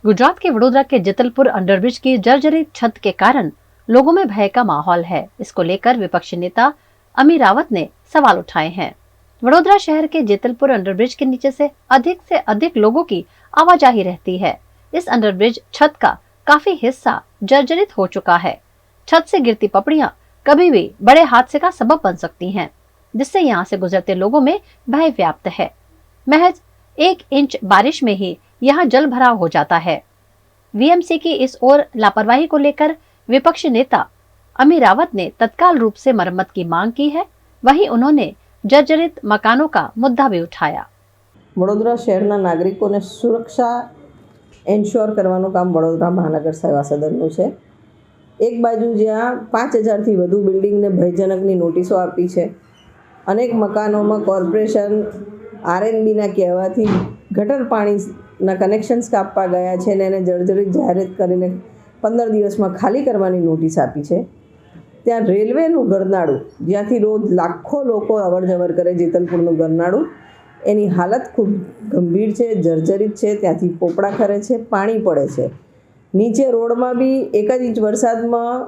गुजरात के वडोदरा के जतलपुर अंडरब्रिज की जर्जरित छत के कारण लोगों में भय का माहौल है। इसको लेकर विपक्षी नेता अमी रावत ने सवाल उठाए हैं। वडोदरा शहर के जेतलपुर अंडरब्रिज के नीचे से अधिक लोगों की आवाजाही रहती है। इस अंडरब्रिज छत का काफी हिस्सा जर्जरित हो चुका है। छत से गिरती पपड़ियां कभी भी बड़े हादसे का सबब बन सकती हैं, जिससे यहाँ से गुजरते लोगों में भय व्याप्त है। महज 1 इंच बारिश में ही यहाँ जल भराव हो जाता है। वीएमसी की इस ओर लापरवाही को लेकर विपक्षी नेता अमी रावत ने तत्काल रूप से मरम्मत की मांग की है। वहीं उन्होंने जर्जरित मकानों का मुद्दा भी उठाया। वडोदरा शहरना नागरिकोने सुरक्षा एन्श्योर करवानुं काम वडोदरा महानगर सेवा सदननुं छे। एक बाजु ज्यां 5000 थी वधु बिल्डिंगने भयजनकनी नोटिसो आपी छे, अनेक मकानों में कॉर्पोरेशन आरएनबीना कहेवाथी गटर पाणीना कनेक्शन्स कापवा गया है ने एने जर्जरित जाहेरात करीने 15 दिवस में खाली करवानी नोटिस आपी है। त्यां रेलवेनुं गरनाळुं ज्यांथी रोज लाखों लोग अवर जवर करे, जेतलपुरनुं गरनाळुं एनी हालत खूब गंभीर है, जर्जरित है। त्यांथी पोपड़ा खरे छे, पाणी पड़े छे। नीचे रोड में भी 1 ज इंच वरसाद में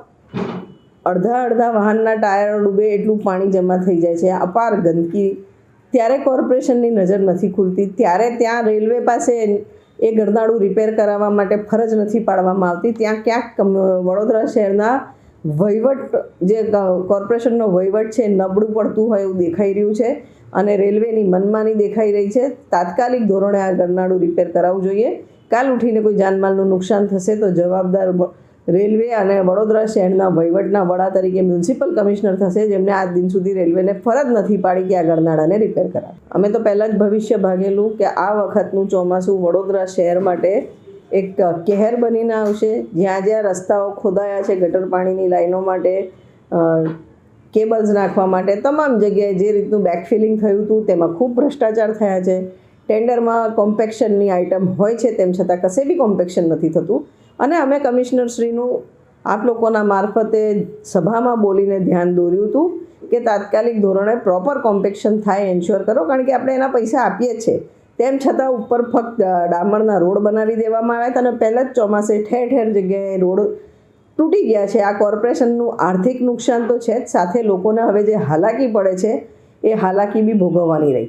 अर्धा वाहनना टायर डूबे एटलुं पाणी जमा थई जाय छे। अपार गंदकी, त्यारे कॉर्पोरेशननी नजर नहीं खुलती, त्यारे त्यां रेलवे पासे ए गरनाळुं रिपेर करावा माटे फरज नहीं पाडवामां आवती। त्यां क्यांक वडोदरा शहरना वहीवट जे कॉर्पोरेशननो वहीवट छे नबळुं पड़तुं होय एवुं देखाई रह्युं छे अने रेलवेनी मनमानी देखाई रही है। तात्कालिक धोरणे आ गरनाळुं रिपेर करावुं जोईए। काल उठीने कोई जानमालनुं नुकसान थशे तो जवाबदार रेलवे अने वडोदरा शहरना वहीवटना वड़ा तरीके म्युनिसिपल कमिश्नर थशे, जेमने आज दिन सुधी रेलवेने फरज नहीं पाड़ी कि आ गरनाळाने रिपेर करावे। अमे तो पहला ज भविष्य भागेलुं कि आ वखतनुं ચોમાસું वडोदरा शहर माटे एक कहर बनीने आवशे। ज्यां ज्यां रસ્તાओ खोदाया छे गटर पाणीनी लाइनो माटे, केबल्स नाखवा माटे, तमाम जग्याए जे रीतनुं बेकफिलिंग थयुं हतुं तेमां खूब भ्रष्टाचार थया छे। टेन्डरमां कॉम्पेक्शननी आइटम होय छे तेम छतां कशे बी कॉम्पेक्शन नहीं थतुं अने अमे कमिश्नरश्रीनुं आप लोकोना मार्फते सभामां बोलीने ध्यान दोर्युं हतुं कि तात्कालिक धोरणे प्रॉपर कॉम्पेक्शन थाय एन्श्योर करो, कारण कि आपणे एना पैसा आपीए छे। तेम छतां उपर फक्त डामरना रोड बनावी देवामां આવ્યા હતા અને પહેલા જ ચોમાસે ઠેર ઠેર જગ્યાએ રોડ તૂટી ગયા છે। આ કોર્પોરેશનનું આર્થિક નુકસાન તો છે જ, સાથે લોકોને હવે જે હાલાકી પડે છે એ હાલાકી બી ભોગવવાની રહી।